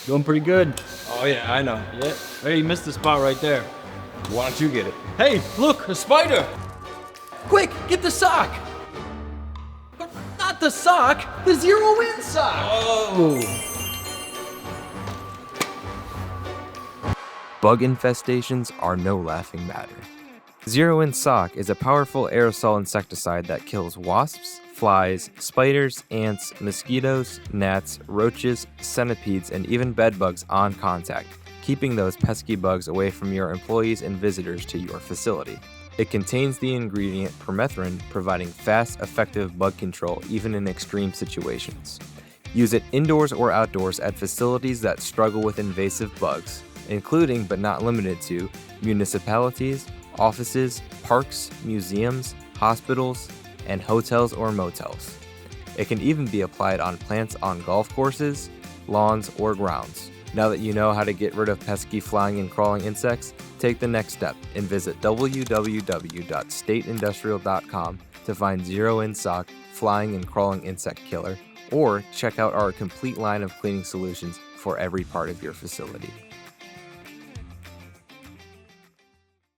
Doing pretty good. Oh yeah, I know. Yeah. Hey, you missed the spot right there. Why don't you get it? Hey, look, a spider! Quick, get the sock! But not the sock, the zero-in sock! Oh! Bug infestations are no laughing matter. Zero-in sock is a powerful aerosol insecticide that kills wasps, flies, spiders, ants, mosquitoes, gnats, roaches, centipedes, and even bedbugs on contact, keeping those pesky bugs away from your employees and visitors to your facility. It contains the ingredient permethrin, providing fast, effective bug control even in extreme situations. Use it indoors or outdoors at facilities that struggle with invasive bugs, including but not limited to municipalities, offices, parks, museums, hospitals, and hotels or motels. It can even be applied on plants on golf courses, lawns, or grounds. Now that you know how to get rid of pesky flying and crawling insects, take the next step and visit www.stateindustrial.com to find Zero-In Sock Flying and Crawling Insect Killer, or check out our complete line of cleaning solutions for every part of your facility.